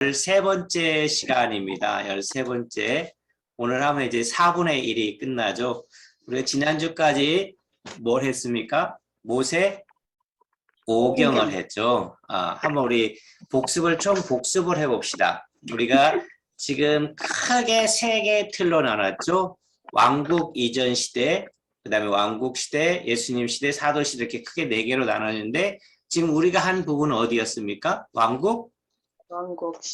13번째 시간입니다. 13번째. 오늘 하면 이제 4분의 1이 끝나죠. 우리가 지난주까지 뭘 했습니까? 모세 오경을 했죠. 한번 우리 총 복습을 해봅시다. 우리가 지금 크게 3개의 틀로 나눴죠. 왕국 이전 시대, 그 다음에 왕국 시대, 예수님 시대, 사도 시대 이렇게 크게 4개로 나눴는데 지금 우리가 한 부분은 어디였습니까? 왕국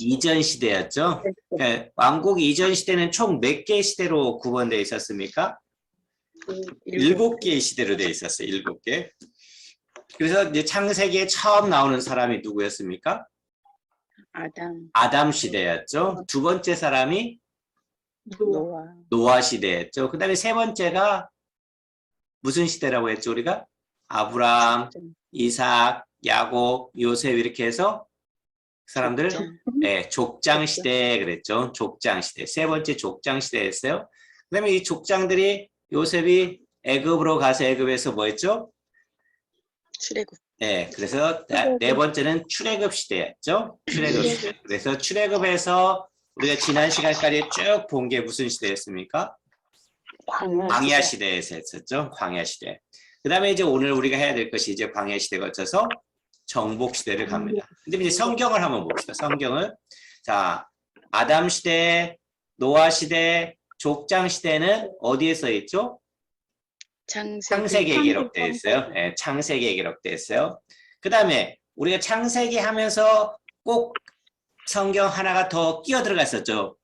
이전 시대였죠. 네, 왕국 이전 시대는 총 몇 개의 시대로 구분되어 있었습니까? 7개의 시대로 되어 있었어요. 7개. 그래서 이제 창세기에 처음 나오는 사람이 누구였습니까? 아담 시대였죠. 두 번째 사람이 노아 시대였죠. 그 다음에 세 번째가 무슨 시대라고 했죠, 우리가? 아브라함, 이삭, 야곱, 요셉 이렇게 해서 사람들 족장 시대 그랬죠. 족장 시대. 세 번째 족장 시대였어요. 그다음에 이 족장들이 요셉이 애굽으로 가서 애굽에서 뭐 했죠? 출애굽. 네, 그래서 네 번째는 출애굽 시대였죠. 출애굽 시대. 그래서 출애굽에서 우리가 지난 시간까지 쭉 본 게 무슨 시대였습니까? 광야 시대에서 했었죠. 광야 시대. 그다음에 이제 오늘 우리가 해야 될 것이 이제 광야 시대 거쳐서 정복 시대를 갑니다. 근데 이제 성경을 한번 봅시다. 성경을. 자, 아담 시대, 노아 시대, 족장 시대는 어디에 써 있죠? 창세기에 기록되어 있어요. 네, 창세기에 기록되어 있어요. 그 다음에 우리가 창세기 하면서 꼭 성경 하나가 더 끼어 들어갔었죠.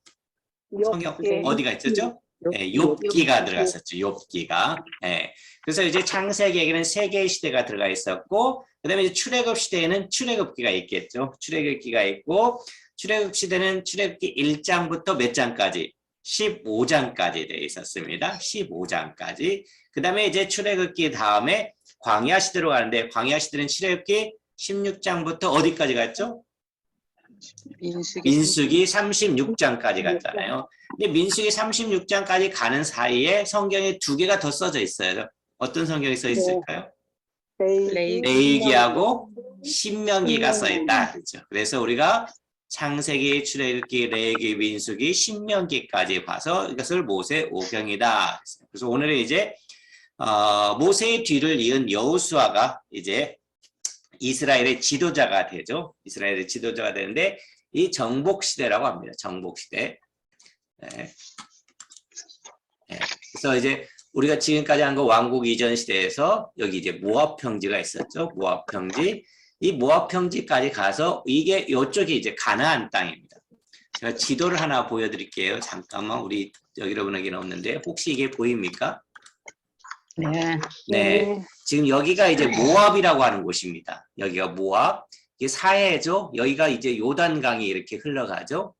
성경 어디가 있었죠? 네, 욥기가 들어갔었죠. 욥기가. 네. 그래서 이제 창세기에는 3개의 시대가 들어가 있었고, 그 다음에 이제 출애굽 시대에는 출애굽기가 있겠죠. 출애굽기가 있고, 출애굽 시대는 출애굽기 1장부터 몇 장까지? 15장까지 되어 있었습니다. 15장까지. 그 다음에 이제 출애굽기 다음에 광야 시대로 가는데, 광야 시대는 출애굽기 16장부터 어디까지 갔죠? 민수기 36장까지 갔잖아요. 근데 민수기 36장까지 가는 사이에 성경에 2개가 더 써져 있어요. 어떤 성경이 써 있을까요? 레위기하고 신명기가 써 있다. 그렇죠. 그래서 우리가 창세기, 출애굽기, 레위기, 민수기, 신명기까지 봐서 이것을 모세 오경이다. 그래서 오늘은 이제 모세의 뒤를 이은 여호수아가 이제 이스라엘의 지도자가 되죠. 이스라엘의 지도자가 되는데 이 정복시대라고 합니다. 정복시대. 네. 네. 그래서 이제 우리가 지금까지 한 거 왕국 이전 시대에서 여기 이제 모압 평지가 있었죠. 모압 평지. 이 모압 평지까지 가서 이게 이쪽이 이제 가나안 땅입니다. 제가 지도를 하나 보여드릴게요. 잠깐만 우리 여러분에게는 없는데 혹시 이게 보입니까? 네. 네. 지금 여기가 이제 모압이라고 하는 곳입니다. 여기가 모압. 이게 사해죠. 여기가 이제 요단강이 이렇게 흘러가죠.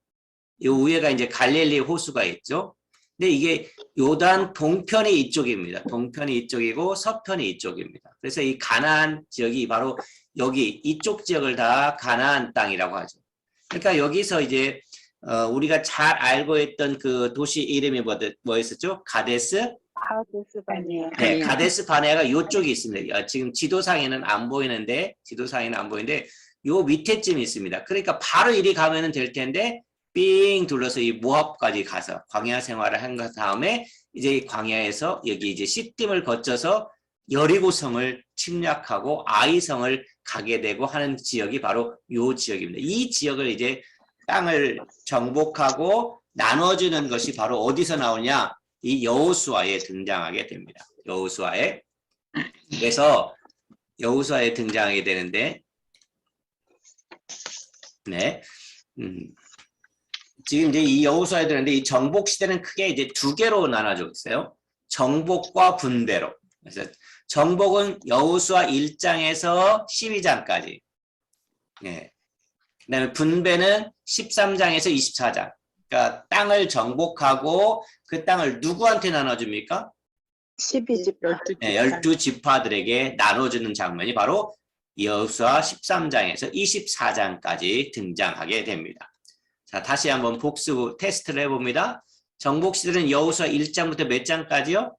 이 위에가 이제 갈릴리 호수가 있죠. 근데 이게 요단 동편이 이쪽입니다. 동편이 이쪽이고 서편이 이쪽입니다. 그래서 이 가나안 지역이 바로 여기 이쪽 지역을 다 가나안 땅이라고 하죠. 그러니까 여기서 이제 우리가 잘 알고 있던 그 도시 이름이 뭐였었죠? 가데스 바네아. 네, 가데스 바네아가 이쪽이 있습니다. 지금 지도상에는 안 보이는데 요 밑에쯤 있습니다. 그러니까 바로 이리 가면은 될 텐데 삥 둘러서 이 모압까지 가서 광야 생활을 한 다음에 이제 광야에서 여기 이제 시딤을 거쳐서 여리고성을 침략하고 아이성을 가게 되고 하는 지역이 바로 요 지역입니다. 이 지역을 이제 땅을 정복하고 나눠주는 것이 바로 어디서 나오냐? 이 여호수아에 등장하게 됩니다. 여호수아에. 그래서 여호수아에 등장하게 되는데, 네. 지금 이제 이 여호수아에 되는데 이 정복 시대는 크게 이제 2개로 나눠져 있어요. 정복과 분배로. 그래서 정복은 여호수아 1장에서 12장까지. 네. 그다음에 분배는 13장에서 24장. 그러니까 땅을 정복하고 그 땅을 누구한테 나눠줍니까? 12지파. 네, 12지파들에게 나눠주는 장면이 바로 여호수아 13장에서 24장까지 등장하게 됩니다. 자, 다시 한번 복수 테스트를 해봅니다. 정복시대는 여호수아 1장부터 몇 장까지요?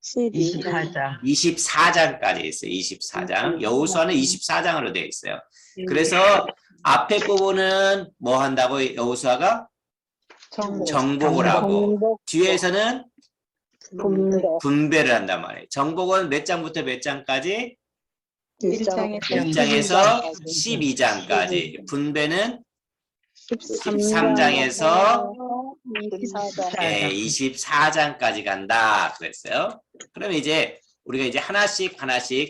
24장. 24장까지 있어요. 24장. 여호수아는 24장으로 되어 있어요. 그래서 앞에 부분은 뭐 한다고 여호수아가 정복을 하고 뒤에서는 분배를 한단 말이에요. 정복은 몇 장부터 몇 장까지? 1장에서 12장까지. 분배는 13장에서 24장까지 간다 그랬어요. 그러면 이제 우리가 이제 하나씩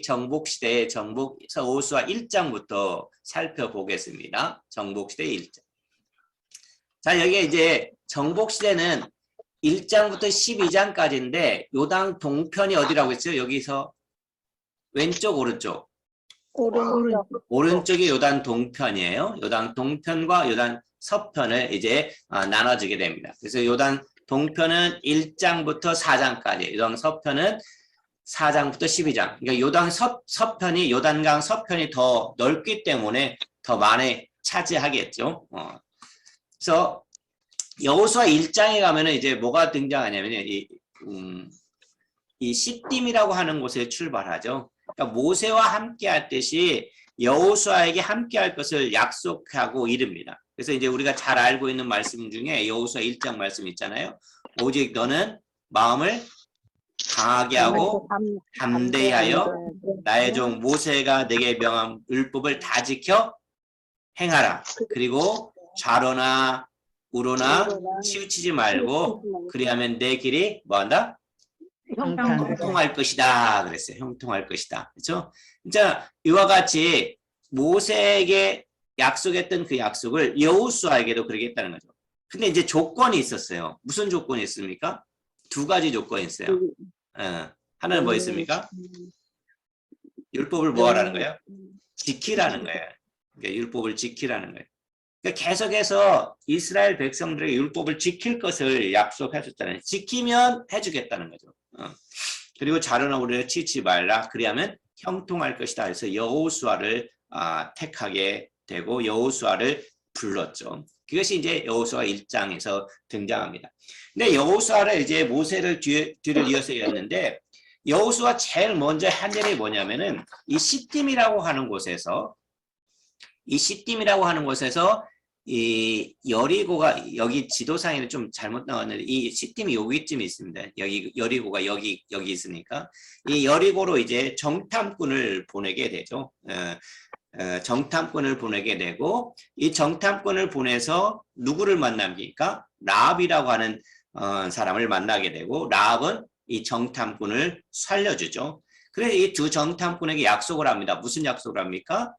정복시대의 여호수아 1장부터 살펴보겠습니다. 정복시대 1장. 자, 여기에 이제 정복시대는 1장부터 12장까지인데 요당 동편이 어디라고 했어요? 여기서 왼쪽 오른쪽? 오른쪽이 요단 동편이에요. 요단 동편과 요단 서편을 이제 나눠지게 됩니다. 그래서 요단 동편은 1장부터 4장까지, 요단 서편은 4장부터 12장. 그러니까 요단 서편이 요단강 서편이 더 넓기 때문에 더 많이 차지하겠죠. 그래서 여호수아 1장에 가면은 이제 뭐가 등장하냐면 이 시딤이라고 하는 곳에 출발하죠. 그러니까 모세와 함께 할 듯이 여호수아에게 함께 할 것을 약속하고 이릅니다. 그래서 이제 우리가 잘 알고 있는 말씀 중에 여호수아 1장 말씀 있잖아요. 오직 너는 마음을 강하게 하고 담대하여 나의 종 모세가 내게 명한 율법을 다 지켜 행하라. 그리고 좌로나 우로나 치우치지 말고 그리하면 내 길이 뭐한다? 형통할 것이다 그랬어요. 형통할 것이다. 그렇죠? 진짜 이와 같이 모세에게 약속했던 그 약속을 여호수아에게도 그렇게 했다는 거죠. 근데 이제 조건이 있었어요. 무슨 조건이 있습니까? 두 가지 조건이 있어요. 하나는 뭐 있습니까? 율법을 뭐 하라는 거예요? 지키라는 거예요. 그러니까 율법을 지키라는 거예요. 그러니까 계속해서 이스라엘 백성들에게 율법을 지킬 것을 약속하셨잖아요. 지키면 해주겠다는 거죠. 그리고 좌로나 우로를 치지 말라. 그리하면 형통할 것이다. 그래서 여호수아를 택하게 되고 여호수아를 불렀죠. 그것이 이제 여호수아 1장에서 등장합니다. 근데 여호수아를 이제 모세를 뒤를 이어서 했는데 여호수아 제일 먼저 한 일이 뭐냐면은 이 시딤이라고 하는 곳에서 이 여리고가 여기 지도상에는 좀 잘못 나왔는데 이 시딤이 여기쯤에 있습니다. 여기 여리고가 여기 있으니까 이 여리고로 이제 정탐꾼을 보내게 되죠. 정탐꾼을 보내게 되고 이 정탐꾼을 보내서 누구를 만납니까? 라합이라고 하는 사람을 만나게 되고 라합은 이 정탐꾼을 살려주죠. 그래서 이 두 정탐꾼에게 약속을 합니다. 무슨 약속을 합니까?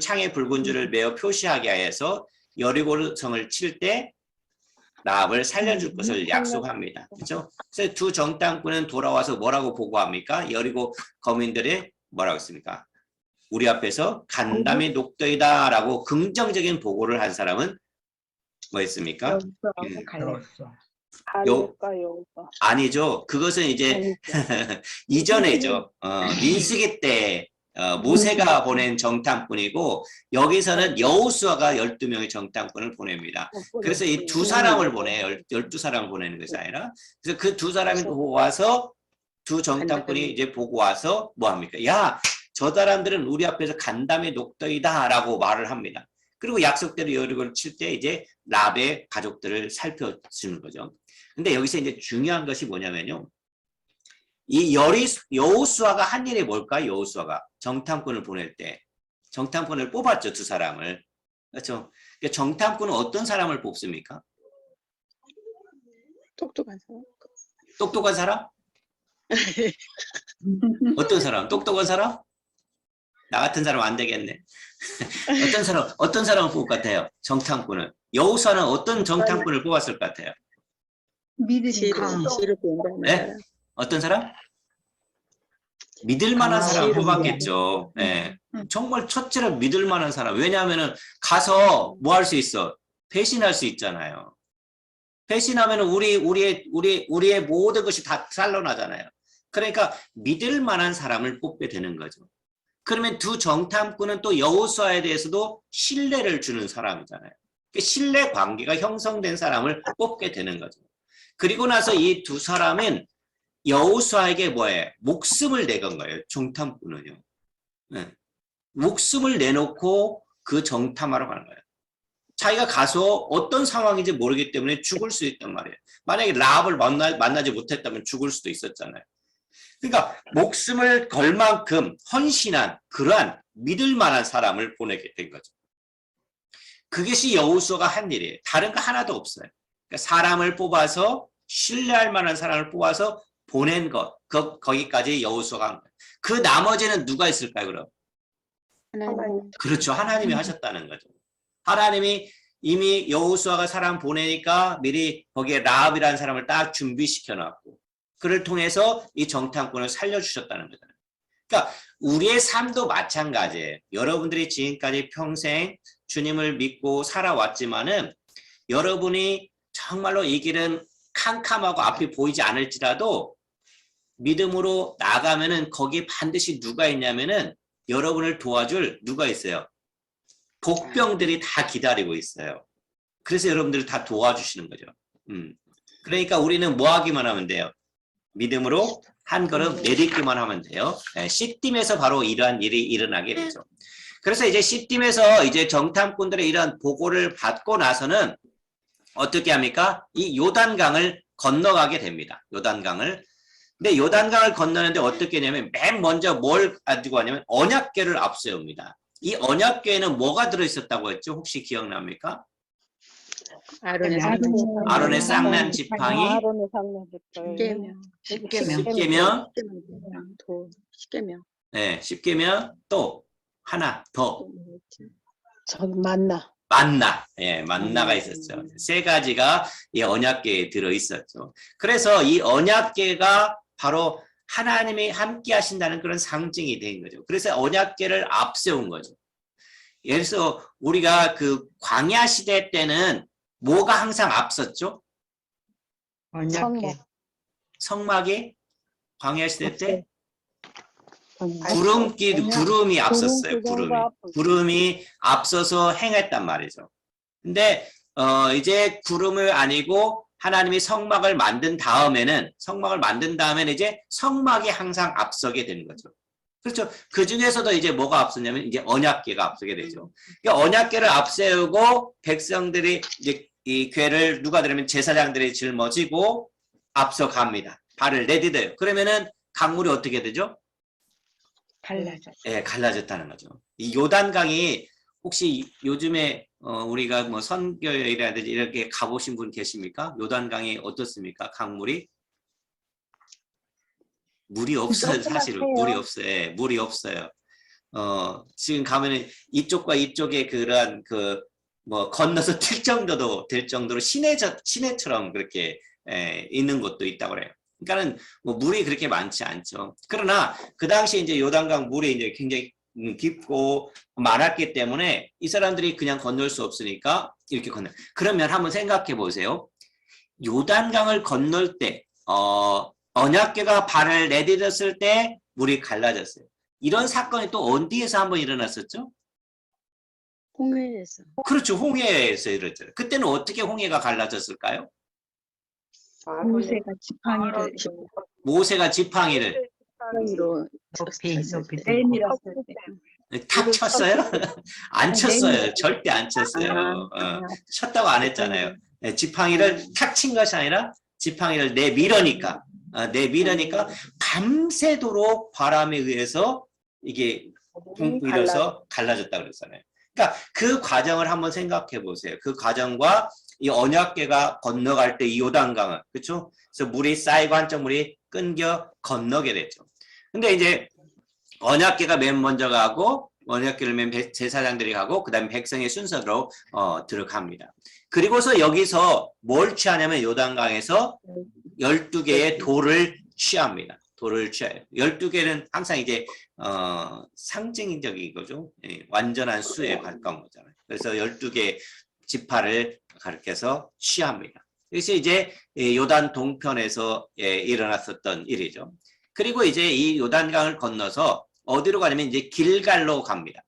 창에 붉은 줄을 매어 표시하게 하여서 여리고 성을 칠 때 라합을 살려줄 것을 약속합니다. 그렇죠? 그래서 두 정탐꾼은 돌아와서 뭐라고 보고합니까? 여리고 거민들이 뭐라고 했습니까? 우리 앞에서 간담이 녹더이다라고 긍정적인 보고를 한 사람은 뭐였습니까? 아니죠. 그것은 이제 이전에죠. 민수기 때 모세가 보낸 정탐꾼이고 여기서는 여호수아가 12명의 정탐꾼을 보냅니다. 그래서 이 두 사람을 보내요. 12사람을 보내는 것이 아니라. 그래서 그 두 사람이 보고 와서 두 정탐꾼이 이제 보고 와서 뭐 합니까? 야, 저 사람들은 우리 앞에서 간담이 녹더이다 라고 말을 합니다. 그리고 약속대로 여리고를 칠 때 이제 라합의 가족들을 살펴주는 거죠. 근데 여기서 이제 중요한 것이 뭐냐면요. 이 여호수아가 한 일이 뭘까요? 여호수아가 정탐꾼을 보낼 때 정탐꾼을 뽑았죠. 두 사람을. 그렇죠? 그러니까 정탐꾼은 어떤 사람을 뽑습니까? 똑똑한 사람. 똑똑한 사람? 어떤 사람? 똑똑한 사람? 나 같은 사람 안 되겠네. 어떤 사람을 뽑을 것 같아요? 정탐꾼을. 여호수아는 어떤 정탐꾼을 뽑았을 것 같아요? 믿으시 네? 어떤 사람? 믿을 만한 사람 뽑았겠죠. 네. 정말 첫째로 믿을 만한 사람. 왜냐하면은 가서 뭐 할 수 있어? 배신할 수 있잖아요. 배신하면은 우리의 모든 것이 다 산로나잖아요. 그러니까 믿을 만한 사람을 뽑게 되는 거죠. 그러면 두 정탐꾼은 또 여호수아에 대해서도 신뢰를 주는 사람이잖아요. 신뢰 관계가 형성된 사람을 뽑게 되는 거죠. 그리고 나서 이 두 사람은 여호수아에게 뭐예요? 목숨을 내건 거예요. 정탐꾼은요. 네. 목숨을 내놓고 그 정탐하러 가는 거예요. 자기가 가서 어떤 상황인지 모르기 때문에 죽을 수 있단 말이에요. 만약에 라합을 만나지 못했다면 죽을 수도 있었잖아요. 그러니까 목숨을 걸 만큼 헌신한 그러한 믿을 만한 사람을 보내게 된 거죠. 그것이 여호수아가 한 일이에요. 다른 거 하나도 없어요. 그러니까 사람을 뽑아서 신뢰할 만한 사람을 뽑아서 보낸 것, 거기까지 여호수아가 한 거예요. 그 나머지는 누가 있을까요, 그럼? 하나님. 그렇죠. 하나님이 하셨다는 거죠. 하나님이 이미 여호수아가 사람 보내니까 미리 거기에 라합이라는 사람을 딱 준비시켜 놨고 그를 통해서 이 정탐꾼을 살려주셨다는 거잖아요. 그러니까 우리의 삶도 마찬가지예요. 여러분들이 지금까지 평생 주님을 믿고 살아왔지만은 여러분이 정말로 이 길은 캄캄하고 앞이 보이지 않을지라도 믿음으로 나가면은 거기에 반드시 누가 있냐면은 여러분을 도와줄 누가 있어요? 복병들이 다 기다리고 있어요. 그래서 여러분들을 다 도와주시는 거죠. 그러니까 우리는 뭐 하기만 하면 돼요? 믿음으로 한 걸음 내딛기만 하면 돼요. 시딤에서 바로 이러한 일이 일어나게 되죠. 그래서 이제 시딤에서 이제 정탐꾼들의 이런 보고를 받고 나서는 어떻게 합니까? 이 요단강을 건너가게 됩니다. 요단강을. 근데 요단강을 건너는데 어떻게 하냐면 맨 먼저 뭘 가지고 하냐면 언약궤를 앞세웁니다. 이 언약궤에는 뭐가 들어있었다고 했죠? 혹시 기억납니까? 아론의 쌍난 지팡이, 아론의 쌍난 지팡이, 십계명. 십계명, 네, 십계명 또 하나 더 만나, 예, 만나가 있었죠. 세 가지가 이 언약궤에 들어 있었죠. 그래서 이 언약궤가 바로 하나님이 함께 하신다는 그런 상징이 된 거죠. 그래서 언약궤를 앞세운 거죠. 예를 들어서 우리가 그 광야 시대 때는 뭐가 항상 앞섰죠? 성막이 광야 시대 때 구름이 앞섰어요. 구름이 앞서서 행했단 말이죠. 근데 이제 구름을 아니고 하나님이 성막을 만든 다음에는 이제 성막이 항상 앞서게 되는 거죠. 그렇죠. 그 중에서도 이제 뭐가 앞섰냐면 이제 언약궤가 앞서게 되죠. 그러니까 언약궤를 앞세우고 백성들이 이제 이 궤를 누가 들으면 제사장들이 짊어지고 앞서갑니다. 발을 내딛어요. 그러면은 강물이 어떻게 되죠? 갈라졌다는 거죠. 이 요단강이 혹시 요즘에 우리가 뭐 선교회라든지 이렇게 가보신 분 계십니까? 요단강이 어떻습니까? 강물이? 물이 없어요. 사실은 물이 없어요. 예, 물이 없어요. 지금 가면은 이쪽과 이쪽에 그런 뭐 건너서 뛸 정도도 될 정도로 시내처럼 그렇게 있는 곳도 있다고 그래요. 그러니까는 뭐 물이 그렇게 많지 않죠. 그러나 그 당시 이제 요단강 물이 이제 굉장히 깊고 많았기 때문에 이 사람들이 그냥 건널 수 없으니까 이렇게 건너. 그러면 한번 생각해 보세요. 요단강을 건널 때 언약궤가 발을 내딛었을 때 물이 갈라졌어요. 이런 사건이 또 어디에서 한번 일어났었죠? 홍해에서. 그렇죠. 홍해에서 일어났죠. 그때는 어떻게 홍해가 갈라졌을까요? 모세가 지팡이를 탁 쳤어요? 안 쳤어요. 절대 안 쳤어요. 쳤다고 안 했잖아요. 지팡이를 탁 친 것이 아니라 지팡이를 내밀으니까 밤새도록 바람에 의해서 이게 밀어서 갈라졌다고 그랬잖아요. 그러니까 그 과정을 한번 생각해 보세요. 그 과정과 이 언약궤가 건너갈 때 이 요단강을, 그렇죠? 그래서 물이 쌓이고 한쪽 물이 끊겨 건너게 됐죠. 근데 이제 언약궤가 맨 먼저 가고 언약궤를 맨 제사장들이 가고 그다음에 백성의 순서로 들어갑니다. 그리고서 여기서 뭘 취하냐면 요단강에서 12개의 돌을 취합니다. 돌을 취해요. 12개는 항상 이제 상징적인 거죠. 완전한 수에 가까운 거잖아요. 그래서 12개 지파를 가르쳐서 취합니다. 그래서 이제 요단 동편에서 일어났었던 일이죠. 그리고 이제 이 요단강을 건너서 어디로 가냐면 이제 길갈로 갑니다.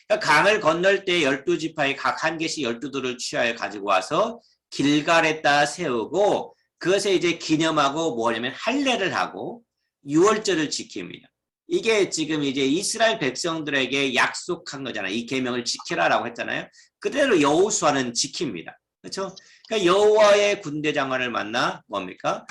그러니까 강을 건널 때 12지파에 각 한 개씩 12돌을 취하여 가지고 와서 길갈에다 세우고 그것에 이제 기념하고 뭐냐면 할례를 하고 유월절을 지킵니다. 이게 지금 이제 이스라엘 백성들에게 약속한 거잖아요. 이 계명을 지키라라고 했잖아요. 그대로 여호수아는 지킵니다. 그렇죠? 그러니까 여호와의 군대 장관을 만나 뭡니까?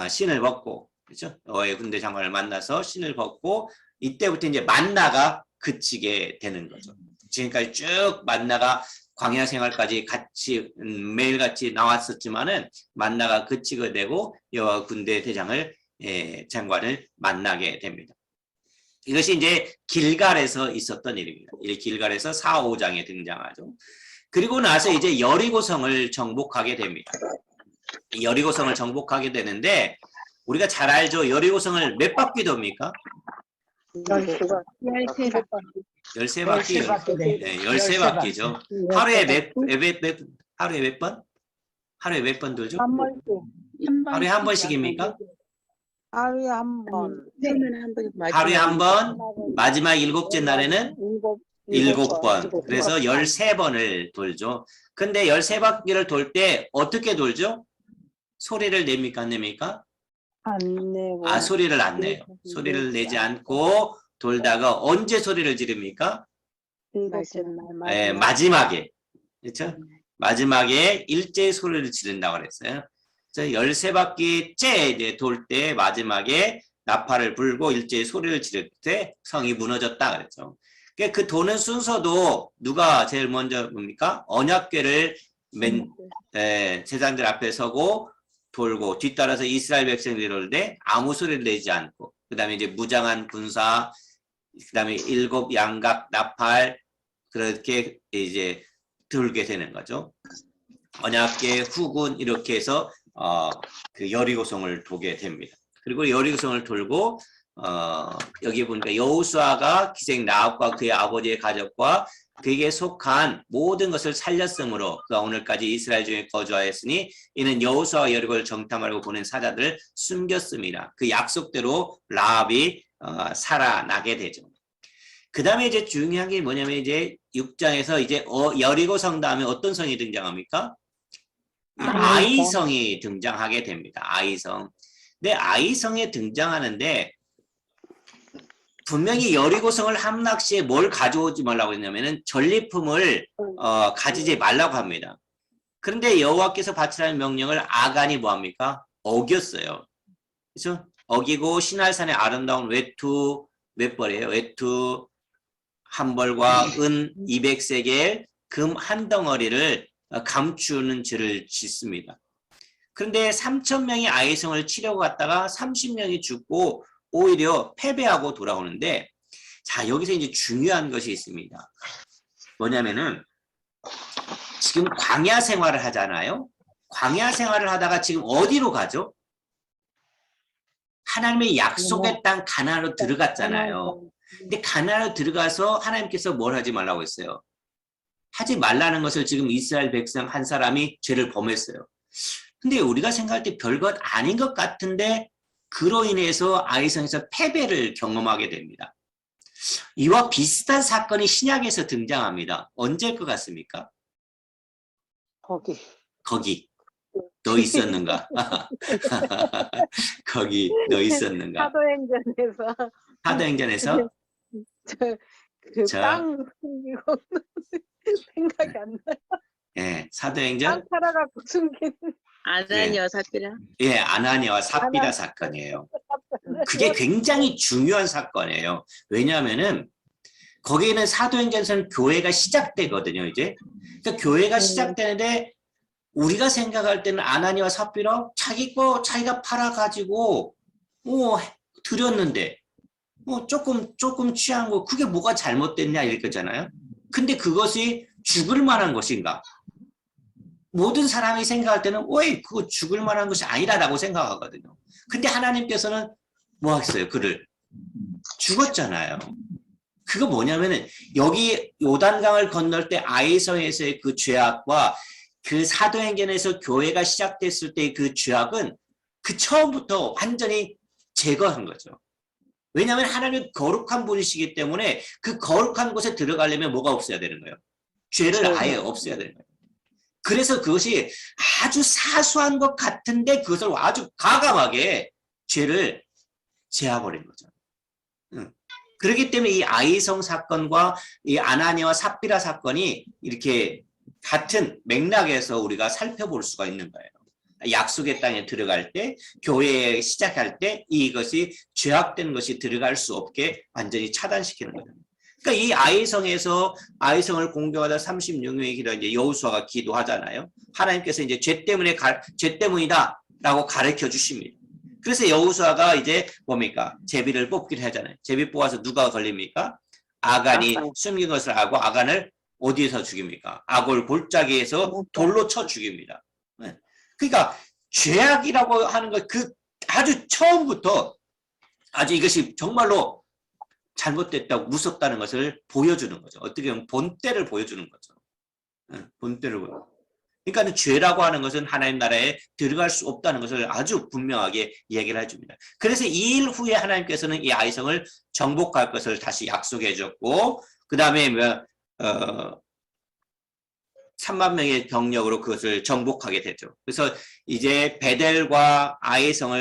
신을 벗고, 그렇죠? 여호와의 군대 장관을 만나서 신을 벗고 이때부터 이제 만나가 그치게 되는 거죠. 지금까지 쭉 만나가 광야 생활까지 같이 매일같이 나왔었지만은 만나가 그치게 되고 여호와 군대 대장을 장관을 만나게 됩니다. 이것이 이제 길갈에서 있었던 일입니다. 이 길갈에서 4, 5장에 등장하죠. 그리고 나서 이제 여리고성을 정복하게 됩니다. 여리고성을 정복하게 되는데 우리가 잘 알죠. 여리고성을 몇 바퀴 돕니까? 13바퀴. 13바퀴. 네, 13바퀴죠. 하루에 몇 번? 하루에 몇 번 돌죠? 한 번씩. 하루에 한 번씩입니까? 하루에 한 번. 하루에 한 번, 마지막 7째 날에는 7번. 그래서 13번을 돌죠. 근데 13바퀴를 돌 때 어떻게 돌죠? 소리를 냅니까? 안 냅니까? 안 내고. 소리를 안 내요. 소리를 내지 않고 돌다가 언제 소리를 지릅니까? 7째 날. 마지막에. 그렇죠? 마지막에 일제히 소리를 지른다고 그랬어요. 그래서 13바퀴째 이제 돌 때 마지막에 나팔을 불고 일제히 소리를 지를 때 성이 무너졌다 그랬죠. 그 도는 순서도 누가 제일 먼저 뭡니까? 언약궤를 제사장들 앞에 서고 돌고 뒤따라서 이스라엘 백성들이 돌때 아무 소리를 내지 않고 그다음에 이제 무장한 군사 그다음에 7 양각 나팔 그렇게 이제 돌게 되는 거죠. 언약궤 후군 이렇게 해서 그 여리고성을 도게 됩니다. 그리고 여리고성을 돌고 여기 보니까 여호수아가 기생 라합과 그의 아버지의 가족과 그에게 속한 모든 것을 살렸으므로 그가 오늘까지 이스라엘 중에 거주하였으니 이는 여호수아와 여리고를 정탐하려고 보낸 사자들을 숨겼습니다. 그 약속대로 라합이 살아나게 되죠. 그 다음에 이제 중요한 게 뭐냐면 이제 6장에서 이제 여리고 성 다음에 어떤 성이 등장합니까? 아이성이 등장하게 됩니다. 아이성. 근데 아이성에 등장하는데 분명히 여리고성을 함락시에 뭘 가져오지 말라고 했냐면은 전리품을 가지지 말라고 합니다. 그런데 여호와께서 바치라는 명령을 아간이 뭐합니까? 어겼어요. 그렇죠? 어기고 신할산의 아름다운 외투 몇 벌이에요? 외투 한 벌과 은 200세겔 금 한 덩어리를 감추는 죄를 짓습니다. 그런데 3,000명이 아이성을 치려고 갔다가 30명이 죽고 오히려 패배하고 돌아오는데 자 여기서 이제 중요한 것이 있습니다. 뭐냐면은 지금 광야 생활을 하잖아요. 광야 생활을 하다가 지금 어디로 가죠? 하나님의 약속의 땅 가나안으로 들어갔잖아요. 근데 가나안으로 들어가서 하나님께서 뭘 하지 말라고 했어요? 하지 말라는 것을 지금 이스라엘 백성 한 사람이 죄를 범했어요. 근데 우리가 생각할 때 별것 아닌 것 같은데 그로 인해서 아이성에서 패배를 경험하게 됩니다. 이와 비슷한 사건이 신약에서 등장합니다. 언제일 것 같습니까? 거기 너 있었는가? 거기 너 있었는가? 사도행전에서 그땅 숨기고 생각이 안 나요. 예, 사도행전 땅 팔아갖고 숨기는. 아나니아와 삽비라. 예, 아나니아와 삽비라 사건이에요. 그게 굉장히 중요한 사건이에요. 왜냐하면은 거기에는 사도행전에서는 교회가 시작되거든요. 이제 그러니까 교회가 시작되는데 우리가 생각할 때는 아나니아와 삽비라 자기 거 자기가 팔아가지고 드렸는데 조금 취한 거 그게 뭐가 잘못됐냐 이럴 거잖아요. 근데 그것이 죽을 만한 것인가? 모든 사람이 생각할 때는 왜 그거 죽을 만한 것이 아니라고 생각하거든요. 근데 하나님께서는 뭐 했어요? 그를 죽었잖아요. 그거 뭐냐면은 여기 요단강을 건널 때 아이성에서의 그 죄악과 그 사도행전에서 교회가 시작됐을 때 그 죄악은 그 처음부터 완전히 제거한 거죠. 왜냐하면 하나님은 거룩한 분이시기 때문에 그 거룩한 곳에 들어가려면 뭐가 없어야 되는 거예요? 죄를 아예 없애야 되는 거예요. 그래서 그것이 아주 사소한 것 같은데 그것을 아주 과감하게 죄를 제어버린 거죠. 그렇기 때문에 이 아이성 사건과 이 아나니아와 삽비라 사건이 이렇게 같은 맥락에서 우리가 살펴볼 수가 있는 거예요. 약속의 땅에 들어갈 때, 교회에 시작할 때 이것이 죄악된 것이 들어갈 수 없게 완전히 차단시키는 거예요. 그러니까 이 아이성에서 아이성을 공격하다 36명의 기도 이제 여호수아가 기도하잖아요. 하나님께서 이제 죄 때문이다라고 가르쳐 주십니다. 그래서 여호수아가 이제 뭡니까? 제비를 뽑기를 하잖아요. 제비 뽑아서 누가 걸립니까? 아간이 숨긴 것을 알고 아간을 어디에서 죽입니까? 아골 골짜기에서 돌로 쳐 죽입니다. 그러니까 죄악이라고 하는 것 그 아주 처음부터 아주 이것이 정말로 잘못됐다고 무섭다는 것을 보여주는 거죠. 어떻게 보면 본때를 보여주는 거죠. 본때를 보여. 그러니까 죄라고 하는 것은 하나님 나라에 들어갈 수 없다는 것을 아주 분명하게 얘기를 해줍니다. 그래서 이 일 후에 하나님께서는 이 아이성을 정복할 것을 다시 약속해 줬고 그 다음에 3만 명의 병력으로 그것을 정복하게 되죠. 그래서 이제 베델과 아이성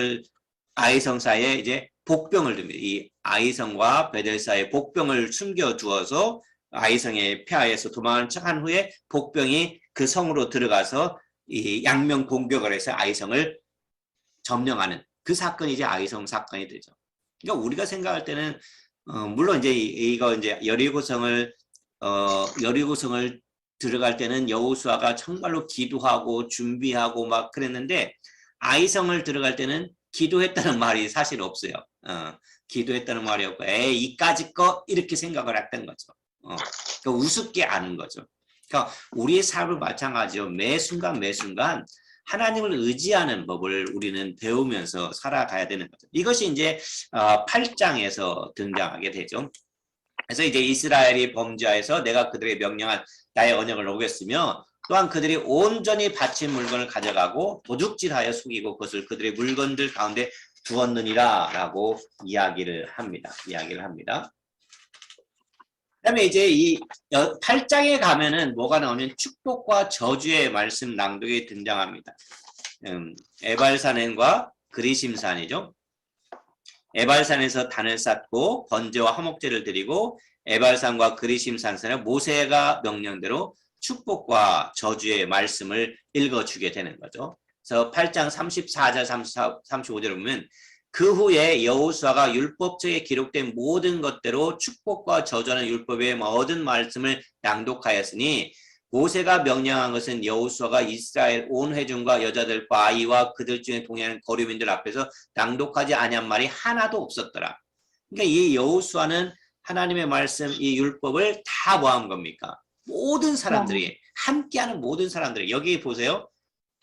사이에 이제 복병을 둡니다. 이 아이성과 베델 사이에 복병을 숨겨두어서 아이성의 폐하에서 도망을 한 후에 복병이 그 성으로 들어가서 이 양명 공격을 해서 아이성을 점령하는 그 사건이 이제 아이성 사건이 되죠. 그러니까 우리가 생각할 때는 물론 이제 이거 이제 여리고성을 들어갈 때는 여호수아가 정말로 기도하고 준비하고 막 그랬는데 아이성을 들어갈 때는 기도했다는 말이 사실 없어요. 기도했다는 말이 없고 이까짓 거 이렇게 생각을 했던 거죠. 그러니까 우습게 아는 거죠. 그러니까 우리의 삶을 마찬가지로 매 순간 하나님을 의지하는 법을 우리는 배우면서 살아가야 되는 거죠. 이것이 이제 8장에서 등장하게 되죠. 그래서 이제 이스라엘이 범죄하여서 내가 그들에게 명령한 나의 언약을 어겼으며 또한 그들이 온전히 바친 물건을 가져가고 도둑질하여 속이고 그것을 그들의 물건들 가운데 두었느니라 라고 이야기를 합니다. 그다음에 이제 이 8장에 가면은 뭐가 나오면 축복과 저주의 말씀 낭독이 등장합니다. 에발산과 그리심산이죠. 에발산에서 단을 쌓고 번제와 화목제를 드리고 에발산과 그리심산에서 모세가 명령대로 축복과 저주의 말씀을 읽어주게 되는 거죠. 그래서 8장 34절 35절을 보면 그 후에 여호수아가 율법책에 기록된 모든 것대로 축복과 저주하는 율법의 모든 말씀을 낭독하였으니 모세가 명령한 것은 여호수아가 이스라엘 온 회중과 여자들과 아이와 그들 중에 동행하는 거류민들 앞에서 낭독하지 아니한 말이 하나도 없었더라. 그러니까 이 여호수아는 하나님의 말씀, 이 율법을 다 뭐한 겁니까? 모든 사람들이 함께하는 모든 사람들이 여기 보세요.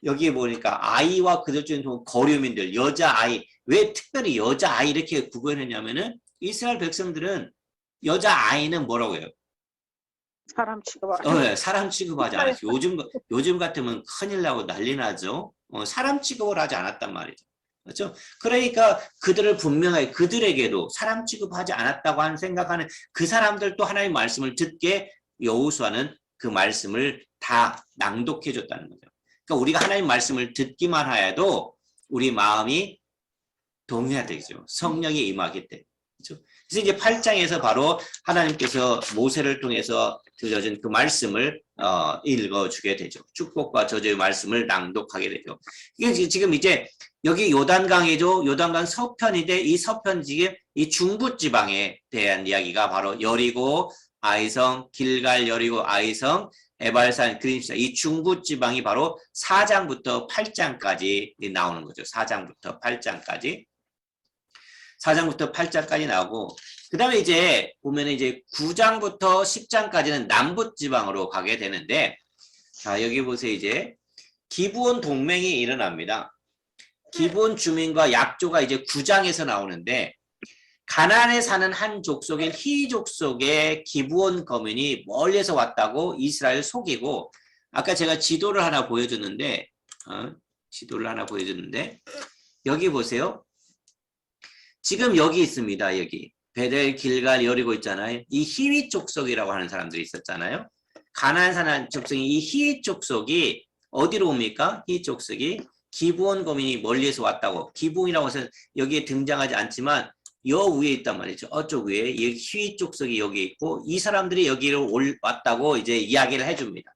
여기에 보니까 아이와 그들 중에 거류민들, 여자아이. 왜 특별히 여자아이 이렇게 구분했냐면은 이스라엘 백성들은 여자아이는 뭐라고 해요? 사람 취급하지. 사람 취급하지 않았어요. 요즘 같으면 큰일 나고 난리 나죠. 사람 취급을 하지 않았단 말이죠. 그렇죠? 그러니까 그들을 분명하게 그들에게도 사람 취급하지 않았다고 생각하는 그 사람들도 하나님의 말씀을 듣게 여호수아는 그 말씀을 다 낭독해 줬다는 거죠. 그러니까 우리가 하나님 말씀을 듣기만 하여도 우리 마음이 동해야 되죠. 성령이 임하기 때문에. 그렇죠? 그래서 이제 8장에서 바로 하나님께서 모세를 통해서 들려준 그 말씀을 읽어주게 되죠. 축복과 저주의 말씀을 낭독하게 되죠. 이게 지금 이제 여기 요단강이죠. 요단강 서편인데 이 서편 지금 이 중부지방에 대한 이야기가 바로 여리고, 아이성, 길갈, 여리고, 아이성, 에발산, 그림산 이 중부지방이 바로 4장부터 8장까지 나오는 거죠. 4장부터 8장까지. 4장부터 8장까지 나오고 그 다음에 이제 보면 이제 9장부터 10장까지는 남부지방으로 가게 되는데 자 여기 보세요. 이제 기브온 동맹이 일어납니다. 기브온 주민과 약조가 이제 9장에서 나오는데 가나안에 사는 한 족속인 히 족속의 기브온 거민이 멀리서 왔다고 이스라엘 속이고 아까 제가 지도를 하나 보여줬는데 여기 보세요. 지금 여기 있습니다. 여기 베델, 길갈, 여리고 있잖아요. 이 히윗 족속이라고 하는 사람들이 있었잖아요. 가나안 사는 족속이 이 히윗 족속이 어디로 옵니까? 히윗 족속이 기브온 거민이 멀리에서 왔다고. 기브온이라고 해서 여기에 등장하지 않지만 요 위에 있단 말이죠. 어쪽 위에 이 희위 족속이 여기 있고 이 사람들이 여기로 왔다고 이제 이야기를 해줍니다.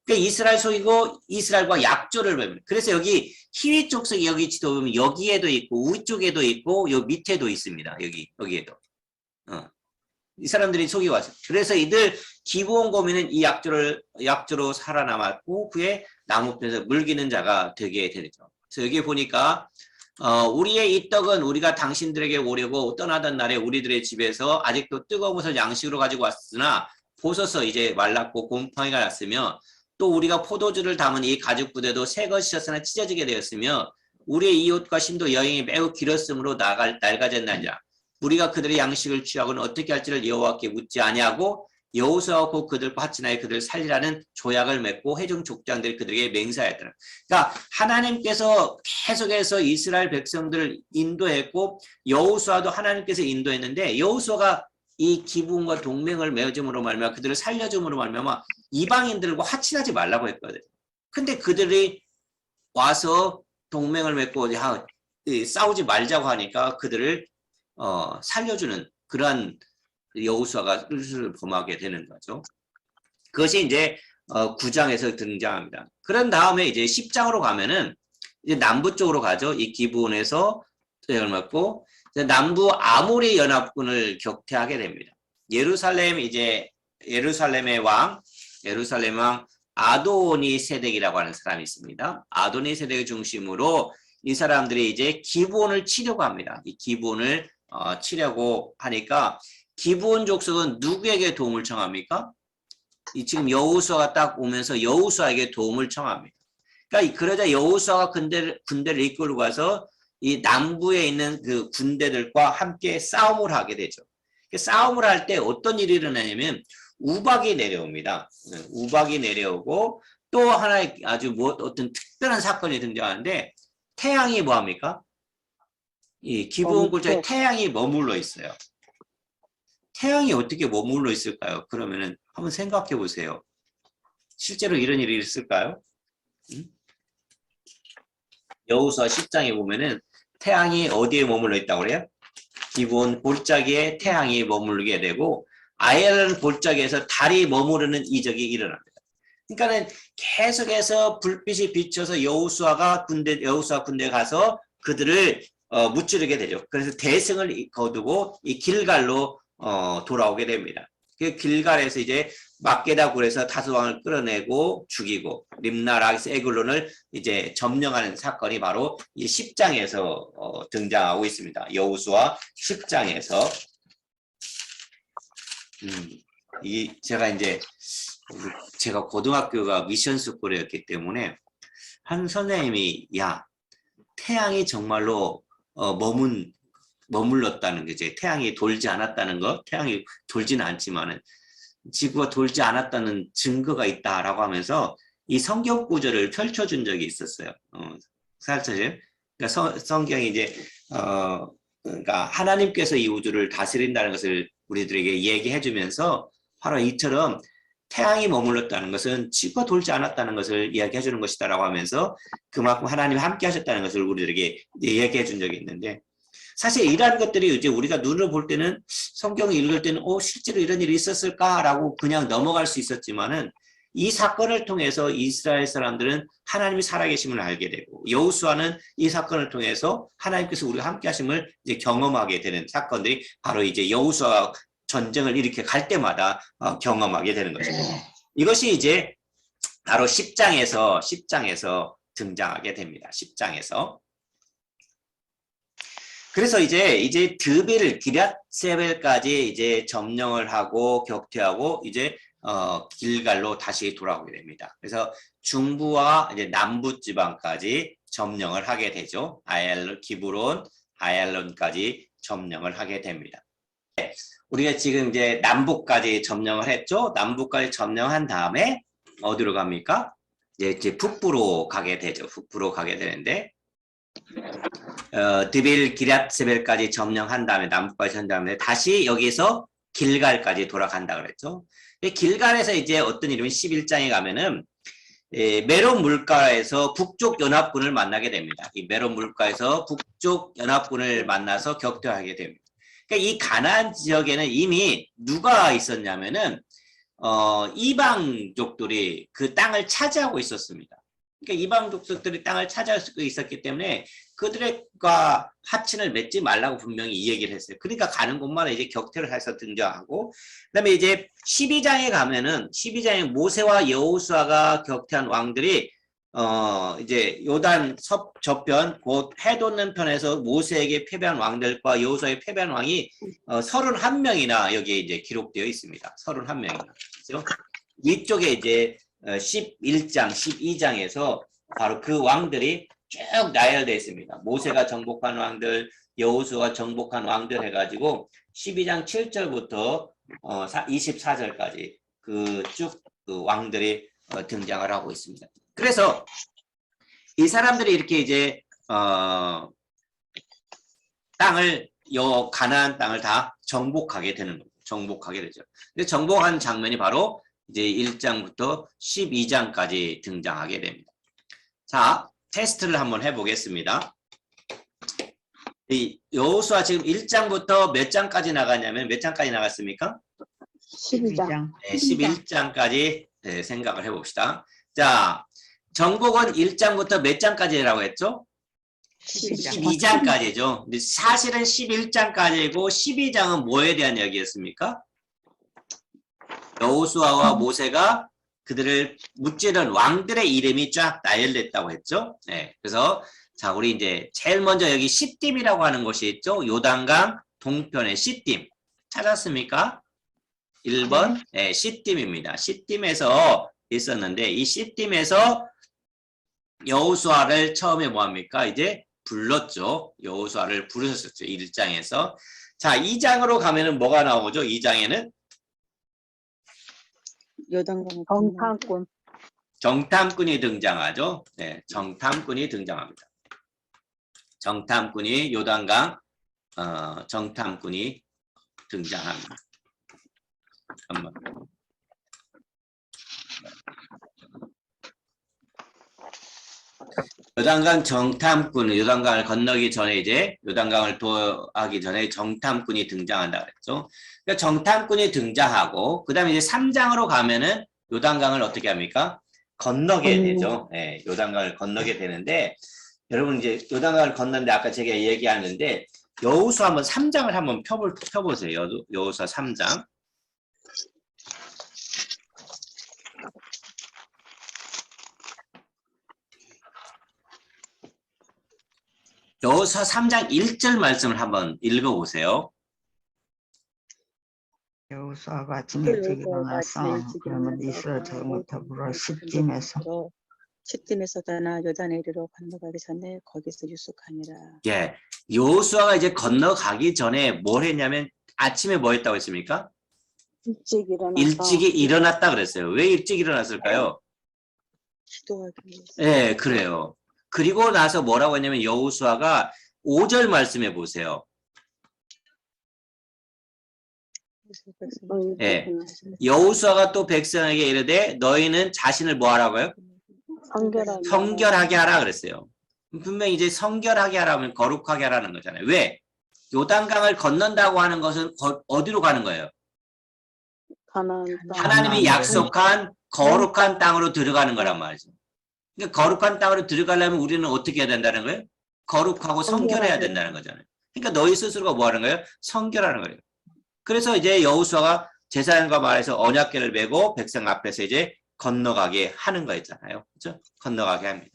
그러니까 이스라엘 속이고 이스라엘과 약조를 맺습니다. 그래서 여기 희위 족속이 여기 지도 보면 여기에도 있고 위쪽에도 있고 요 밑에도 있습니다. 여기에도. 이 사람들이 속이 왔어요. 그래서 이들 기브온 고민은 이 약조로 살아남았고 그의 나무편에서 물기는 자가 되게 되죠. 그래서 여기 보니까 우리의 이 떡은 우리가 당신들에게 오려고 떠나던 날에 우리들의 집에서 아직도 뜨거운 것을 양식으로 가지고 왔으나 보소서 이제 말랐고 곰팡이가 났으며 또 우리가 포도주를 담은 이 가죽 부대도 새 것이었으나 찢어지게 되었으며 우리의 이 옷과 심도 여행이 매우 길었으므로 낡아졌나이다. 우리가 그들의 양식을 취하고는 어떻게 할지를 여호와께 묻지 아니하고 여호수아와 곧 그들과 하친하여 그들을 살리라는 조약을 맺고 회중 족장들이 그들에게 맹세하였더라. 그러니까 하나님께서 계속해서 이스라엘 백성들을 인도했고 여호수아도 하나님께서 인도했는데 여호수아가 이 기브온과 동맹을 맺음으로 말미암아 그들을 살려줌으로 말미암아 이방인들과 하친하지 말라고 했거든. 근데 그들이 와서 동맹을 맺고 싸우지 말자고 하니까 그들을 살려주는 그러한 여호수아가 뜻을 범하게 되는 거죠. 그것이 이제 9장에서 등장합니다. 그런 다음에 이제 10장으로 가면은 이제 남부 쪽으로 가죠. 이 기브온에서 퇴역을 맞고 남부 아모리 연합군을 격퇴하게 됩니다. 예루살렘의 왕 아도니 세덱이라고 하는 사람이 있습니다. 아도니 세덱을 중심으로 이 사람들이 이제 기브온을 치려고 합니다. 이 기브온을 치려고 하니까 기브온 족속은 누구에게 도움을 청합니까? 지금 여호수아가 딱 오면서 여호수아에게 도움을 청합니다. 그러니까 그러자 여호수아가 군대를 이끌고 가서 이 남부에 있는 그 군대들과 함께 싸움을 하게 되죠. 싸움을 할 때 어떤 일이 일어나냐면 우박이 내려옵니다. 우박이 내려오고 또 하나의 아주 어떤 특별한 사건이 등장하는데 태양이 뭐합니까? 이 기브온 골짜기에 태양이 머물러 있어요. 태양이 어떻게 머물러 있을까요? 그러면은 한번 생각해 보세요. 실제로 이런 일이 있을까요? 여호수아 10장에 보면은 태양이 어디에 머물러 있다고 그래요? 기브온 골짜기에 태양이 머물게 되고 아얄론 골짜기에서 달이 머무르는 이적이 일어납니다. 그러니까는 계속해서 불빛이 비쳐서 여호수아 군대에 가서 그들을 무찌르게 되죠. 그래서 대승을 거두고 이 길갈로 돌아오게 됩니다. 그 길갈에서 이제 막게다 굴에서 다스왕을 끌어내고 죽이고 림나 라기스 에글론을 이제 점령하는 사건이 바로 이 10장에서 등장하고 있습니다. 여호수아 10장에서 제가 고등학교가 미션 스쿨이었기 때문에 한 선생님이 태양이 정말로 머물렀다는 거지. 태양이 돌지 않았다는 거. 태양이 돌지는 않지만은 지구가 돌지 않았다는 증거가 있다라고 하면서 이 성경 구절을 펼쳐준 적이 있었어요. 사실 그러니까 성경이 이제 그러니까 하나님께서 이 우주를 다스린다는 것을 우리들에게 얘기해주면서 바로 이처럼 태양이 머물렀다는 것은 지구가 돌지 않았다는 것을 이야기해 주는 것이다라고 하면서 그만큼 하나님이 함께 하셨다는 것을 우리들에게 얘기해 준 적이 있는데 사실 이러한 것들이 이제 우리가 눈으로 볼 때는 성경을 읽을 때는 실제로 이런 일이 있었을까라고 그냥 넘어갈 수 있었지만은 이 사건을 통해서 이스라엘 사람들은 하나님이 살아계심을 알게 되고 여호수아는 이 사건을 통해서 하나님께서 우리가 함께 하심을 이제 경험하게 되는 사건들이 바로 이제 여호수아 전쟁을 이렇게 갈 때마다 경험하게 되는 것입니다. 이것이 이제 바로 10장에서 등장하게 됩니다. 10장에서. 그래서 이제 드빌 기럇세벨까지 이제 점령을 하고 격퇴하고 이제 길갈로 다시 돌아오게 됩니다. 그래서 중부와 이제 남부 지방까지 점령을 하게 되죠. 기브론, 아얄론까지 점령을 하게 됩니다. 우리가 지금 이제 남부까지 점령을 했죠. 남부까지 점령한 다음에 어디로 갑니까? 이제 북부로 가게 되죠. 북부로 가게 되는데 드빌 기럇세벨까지 점령한 다음에 남부까지 한 다음에 다시 여기서 길갈까지 돌아간다 그랬죠. 길갈에서 이제 어떤 일이면 11장에 가면은 메론 물가에서 북쪽 연합군을 만나게 됩니다. 이 메론 물가에서 북쪽 연합군을 만나서 격퇴하게 됩니다. 그러니까 이 가나안 지역에는 이미 누가 있었냐면은 이방족들이 그 땅을 차지하고 있었습니다. 그러니까 이방족들이 땅을 차지하고 있었기 때문에 그들과 합친을 맺지 말라고 분명히 이 얘기를 했어요. 그러니까 가는 곳마다 이제 격퇴를 해서 등장하고, 그다음에 이제 12장에 가면은 12장에 모세와 여호수아가 격퇴한 왕들이 이제 요단 저편 곧 해 돋는 편에서 모세에게 패배한 왕들과 여호수아에게 패배한 왕이 31명이나 여기에 이제 기록되어 있습니다. 31명이나. 그렇죠? 위쪽에 이제 11장, 12장에서 바로 그 왕들이 쭉 나열되어 있습니다. 모세가 정복한 왕들, 여호수아가 정복한 왕들 해가지고 12장 7절부터 24절까지 그 쭉 그 왕들이 등장을 하고 있습니다. 그래서 이 사람들이 이렇게 이제 가나안 땅을 다 정복하게 되는 거죠. 정복하게 되죠. 근데 정복한 장면이 바로 이제 1장부터 12장까지 등장하게 됩니다. 자, 테스트를 한번 해보겠습니다. 이 여호수아 지금 1장부터 몇 장까지 나가냐면 몇 장까지 나갔습니까? 12장. 네, 11장까지 네, 생각을 해봅시다. 자, 정복은 1장부터 몇 장까지라고 했죠? 12장까지죠. 근데 사실은 11장까지고 12장은 뭐에 대한 이야기였습니까? 여호수아와 모세가 그들을 무찌른 왕들의 이름이 쫙 나열됐다고 했죠. 네, 그래서 자, 우리 이제 제일 먼저 여기 시딤이라고 하는 곳이 있죠. 요단강 동편의 시딤 찾았습니까? 1번 네, 시딤입니다. 시딤에서 있었는데 이 시딤에서 여호수아를 처음에 뭐합니까? 이제 불렀죠. 여호수아를 부르셨죠. 1장에서. 자, 2장으로 가면은 뭐가 나오죠? 2장에는 요단강 정탐꾼. 정탐꾼이 등장하죠. 네, 정탐꾼이 등장합니다. 정탐꾼이 요단강 정탐꾼이 등장합니다. 한번. 요단강 정탐꾼, 요단강을 건너기 전에 이제 요단강을 도하기 전에 정탐꾼이 등장한다 그랬죠. 그러니까 정탐꾼이 등장하고 그다음에 이제 3장으로 가면은 요단강을 어떻게 합니까? 건너게 되죠. 네, 요단강을 건너게 되는데 여러분 이제 요단강을 건너는데 아까 제가 얘기하는데 여호수아 한번 3장을 한번 펴보세요. 여호수아 3장. 여호수아 3장 1절 말씀을 한번 읽어보세요. 여호수아가 아침에 일찍 일어나서 그러면 이스라엘 전부 더불어 시딤에서 떠나 요단에 이르러 건너가기 전에 거기서 유숙하니라. 예, 여호수아가 이제 건너가기 전에 뭘 했냐면 아침에 뭐 했다고 했습니까? 일찍 일어나서. 일찍이 일어났다 그랬어요. 왜 일찍 일어났을까요? 기도하기 위해서. 예, 그래요. 그리고 나서 뭐라고 했냐면 여호수아가 5절 말씀해 보세요. 예. 여호수아가 또 백성에게 이르되 너희는 자신을 뭐 하라고요? 성결하게 하라 그랬어요. 분명히 이제 성결하게 하라면 거룩하게 하라는 거잖아요. 왜? 요단강을 건넌다고 하는 것은 어디로 가는 거예요? 하나님이 약속한 거룩한 땅으로 들어가는 거란 말이죠. 그러니까 거룩한 땅으로 들어가려면 우리는 어떻게 해야 된다는 거예요? 거룩하고 성결해야 된다는 거잖아요. 그러니까 너희 스스로가 뭐 하는 거예요? 성결하는 거예요. 그래서 이제 여호수아가 제사장과 말해서 언약궤를 메고 백성 앞에서 이제 건너가게 하는 거였잖아요. 그렇죠? 건너가게 합니다.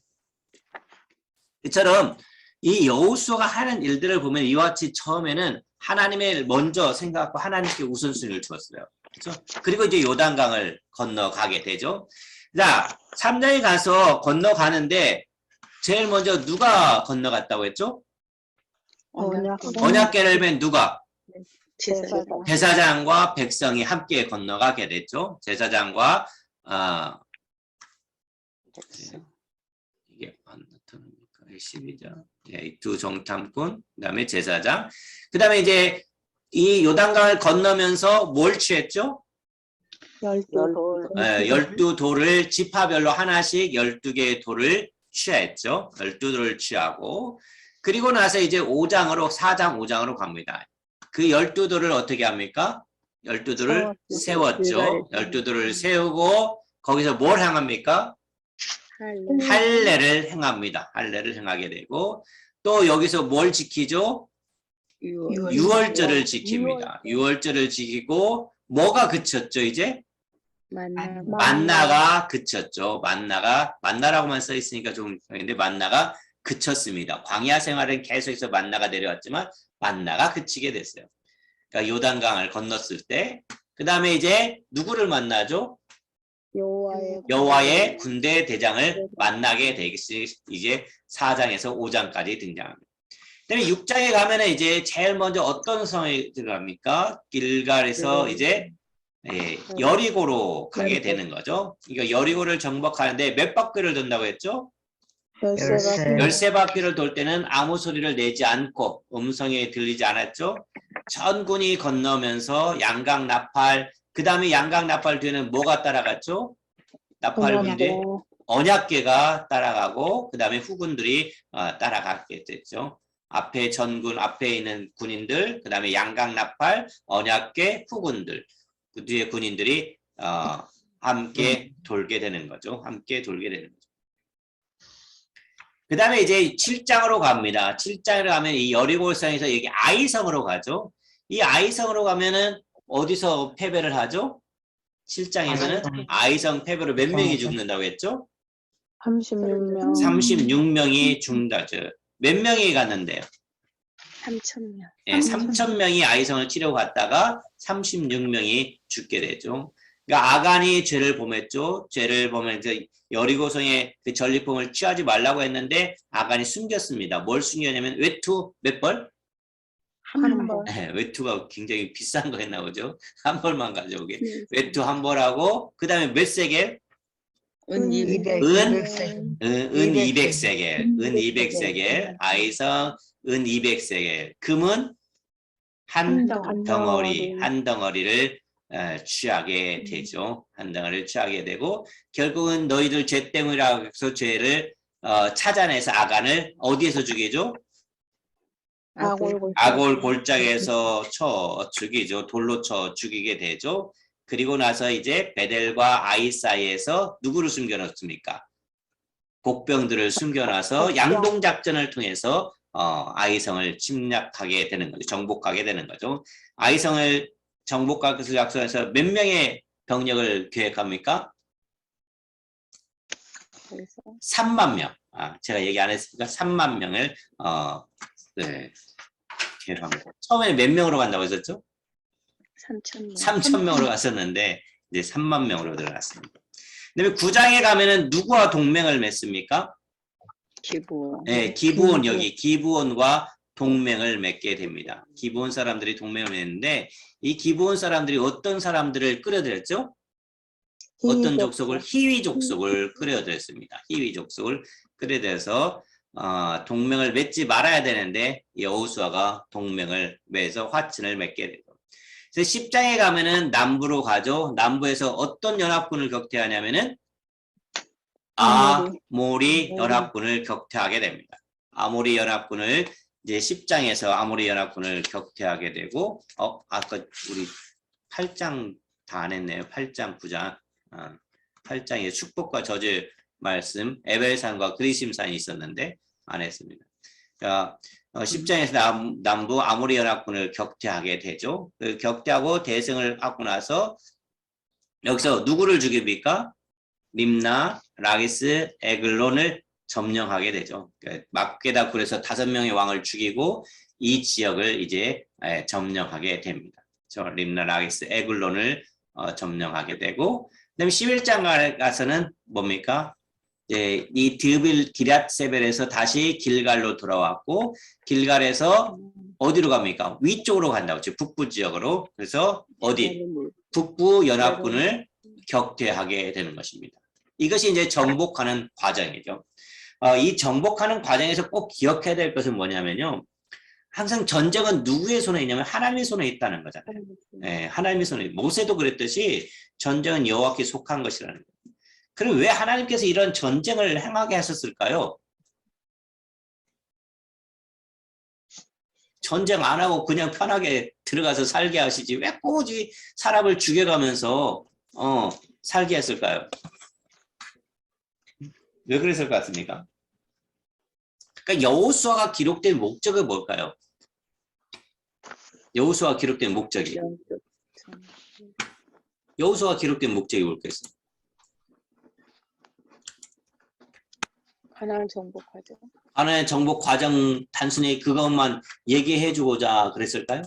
이처럼 이 여호수아가 하는 일들을 보면 이와 같이 처음에는 하나님을 먼저 생각하고 하나님께 우선순위를 주었어요. 그렇죠? 그리고 이제 요단강을 건너가게 되죠. 자, 3장에 가서 건너가는데 제일 먼저 누가 건너갔다고 했죠? 언약궤를 맨 누가? 제사장과 백성이 함께 건너가게 됐죠. 제사장과 이게 안 나타납니까? 12장. 네, 두 정탐꾼, 그다음에 제사장. 그다음에 이제 이 요단강을 건너면서 뭘 취했죠? 12돌. 12돌을 지파별로 하나씩 12개의 돌을 취했죠. 12돌을 취하고 그리고 나서 이제 4장, 5장으로 갑니다. 그 12돌을 어떻게 합니까? 12돌을 세웠죠. 12돌을 세우고 거기서 뭘 행합니까? 할례를 행합니다. 할례를 행하게 되고 또 여기서 뭘 지키죠? 유월절을 지킵니다. 유월절을 지키고 뭐가 그쳤죠 이제? 만나가 그쳤죠. 만나라고만 써 있으니까 좀 근데 만나가 그쳤습니다. 광야 생활은 계속해서 만나가 내려왔지만 만나가 그치게 됐어요. 그러니까 요단강을 건넜을 때 그 다음에 이제 누구를 만나죠? 여호와의 군대 대장을 만나게 되겠지. 이제 4장에서 5장까지 등장합니다. 그다음에 6장에 가면은 이제 제일 먼저 어떤 성에 들어갑니까? 길갈에서 이제 여리고로 가게 되는 거죠. 그러니까 여리고를 정복하는데 몇 바퀴를 돈다고 했죠? 13바퀴를 돌 때는 아무 소리를 내지 않고 음성이 들리지 않았죠. 전군이 건너면서 양강 나팔, 그 다음에 양강 나팔 뒤에는 뭐가 따라갔죠? 나팔 군대 언약궤가 따라가고 그 다음에 후군들이 따라가게 됐죠. 앞에 전군, 앞에 있는 군인들, 그 다음에 양강 나팔, 언약궤, 후군들, 그 뒤에 군인들이 함께 돌게 되는 거죠. 함께 돌게 되는 거죠. 그 다음에 이제 7장으로 갑니다. 7장으로 가면 이 여리고성에서 여기 아이성으로 가죠. 이 아이성으로 가면은 어디서 패배를 하죠? 7장에서는 아이성 패배로 몇 명이 죽는다고 했죠? 36명. 36명이 죽는다죠. 몇 명이 갔는데요? 3,000명. 예, 3,000명이 아이성을 치려고 갔다가 36명이 죽게 되죠. 그러니까 아간이 죄를 범했죠. 죄를 범해서 여리고성의 그 전리품을 취하지 말라고 했는데 아간이 숨겼습니다. 뭘 숨겼냐면 외투 몇 벌? 한 벌. 네, 외투가 굉장히 비싼 거 했나 보죠. 한 벌만 가져오게. 외투 한 벌하고 그 다음에 몇 세겔? 은 200세겔. 은 200세겔. 아이성 은 200세겔. 금은 한 덩어리를 취하게 되죠. 한 덩어리를 취하게 되고 결국은 너희들 죄 때문이라고 해서 죄를 찾아내서 아간을 어디에서 죽이죠? 아골 골짜기에서 쳐 죽이죠. 돌로 쳐 죽이게 되죠. 그리고 나서 이제 베델과 아이 사이에서 누구를 숨겨놓습니까? 복병들을 숨겨놔서 양동작전을 통해서 아이성을 침략하게 되는 거죠. 정복하게 되는 거죠. 아이성을 정복하기 위해서 작전에서 몇 명의 병력을 계획합니까? 3만 명. 제가 얘기 안 했으니까 3만 명을 계획합니다. 처음에 몇 명으로 간다고 했었죠? 3,000명. 3,000명으로 갔었는데 이제 3만 명으로 들어갔습니다. 그다음에 9장에 가면은 누구와 동맹을 맺습니까? 기부원. 네, 기부원 여기 기부원과 동맹을 맺게 됩니다. 기부원 사람들이 동맹을 맺는데 이 기부원 사람들이 어떤 사람들을 끌어들였죠? 어떤 족속을? 희위 족속을 끌어들였습니다. 희위 족속을 끌어들여서 동맹을 맺지 말아야 되는데 여호수아가 동맹을 맺어서 화친을 맺게 되고 그래서 10장에 가면은 남부로 가죠. 남부에서 어떤 연합군을 격퇴하냐면은 아모리 연합군을 격퇴하게 됩니다. 아모리 연합군을 이제 10장에서 아모리 연합군을 격퇴하게 되고 아까 우리 8장 다 안 했네요. 8장 9장 8장에 축복과 저주의 말씀 에벨산과 그리심산이 있었는데 안 했습니다. 자, 10장에서 남부 아모리 연합군을 격퇴하게 되죠. 그 격퇴하고 대승을 하고 나서 여기서 누구를 죽입니까? 림나, 라기스, 에글론을 점령하게 되죠. 막게다 굴에서 5명의 왕을 죽이고 이 지역을 이제 점령하게 됩니다. 림나, 라기스, 에글론을 점령하게 되고 그다음에 11장 가서는 뭡니까? 이 드빌 기럇세벨에서 다시 길갈로 돌아왔고 길갈에서 어디로 갑니까? 위쪽으로 간다고 즉 북부 지역으로. 그래서 어디? 북부 연합군을 격퇴하게 되는 것입니다. 이것이 이제 정복하는 과정이죠. 이 정복하는 과정에서 꼭 기억해야 될 것은 뭐냐면요. 항상 전쟁은 누구의 손에 있냐면 하나님의 손에 있다는 거잖아요. 네, 하나님의 손에. 모세도 그랬듯이 전쟁은 여호와께 속한 것이라는 거예요. 그럼 왜 하나님께서 이런 전쟁을 행하게 하셨을까요? 전쟁 안 하고 그냥 편하게 들어가서 살게 하시지 왜 꼬지 사람을 죽여가면서 살게 했을까요? 왜 그랬을 것 같습니까? 그러니까 여호수아가 기록된 목적이 뭘까요? 여호수아가 기록된 목적이 영적 여호수아가 기록된 목적이 뭘겠어요? 가나안 정복하죠. 하나의 정복 과정 단순히 그것만 얘기해 주고자 그랬을까요?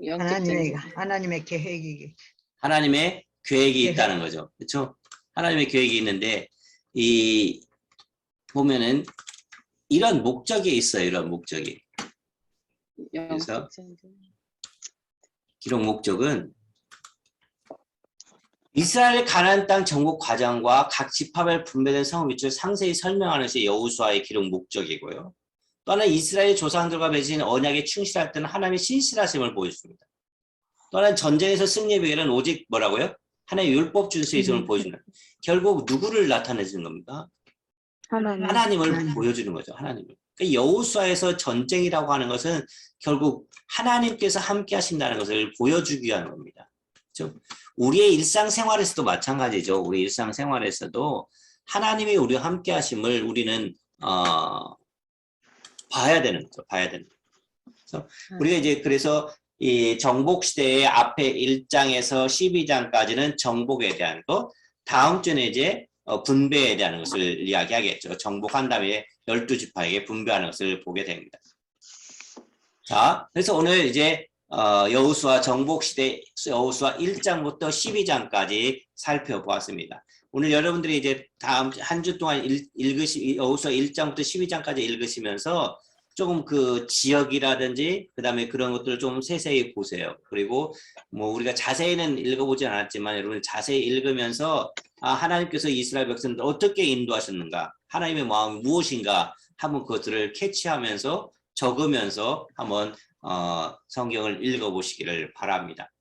영적 전쟁. 하나님의 계획이 하나님의 계획이 계획. 있다는 거죠. 그렇죠? 하나님의 계획이 있는데 이 보면은 이런 목적이 있어요. 이런 목적이. 그래서 영적 전쟁. 기록 목적은 이스라엘 가나안 땅 정복 과정과 각 지파별 분배된 성읍 위치를 상세히 설명하는 것이 여호수아의 기록 목적이고요. 또한 이스라엘 조상들과 맺은 언약에 충실할 때는 하나님의 신실하심을 보여줍니다. 또한 전쟁에서 승리의 비결은 오직 뭐라고요? 하나님의 율법 준수에 있음을 보여준다. 결국 누구를 나타내주는 겁니까? 하나님을 보여주는 거죠. 하나님을. 그러니까 여호수아에서 전쟁이라고 하는 것은 결국 하나님께서 함께 하신다는 것을 보여주기 위한 겁니다. 그렇죠? 우리의 일상생활에서도 마찬가지죠. 우리 일상생활에서도 하나님이 우리와 함께 하심을 우리는 봐야 되는 거죠. 봐야 되는 거죠. 그래서 우리가 이제 그래서 이 정복 시대의 앞에 1장에서 12장까지는 정복에 대한 것, 다음 주는 이제 분배에 대한 것을 이야기하겠죠. 정복한 다음에 12지파에게 분배하는 것을 보게 됩니다. 자, 그래서 오늘 이제 여호수아 정복 시대 여호수아 1장부터 12장까지 살펴보았습니다. 오늘 여러분들이 이제 다음 한 주 동안 여호수아 1장부터 12장까지 읽으시면서 조금 그 지역이라든지 그다음에 그런 것들을 좀 세세히 보세요. 그리고 뭐 우리가 자세히는 읽어보진 않았지만 여러분 자세히 읽으면서 하나님께서 이스라엘 백성들 어떻게 인도하셨는가, 하나님의 마음이 무엇인가 한번 그것들을 캐치하면서 적으면서 한번 성경을 읽어보시기를 바랍니다.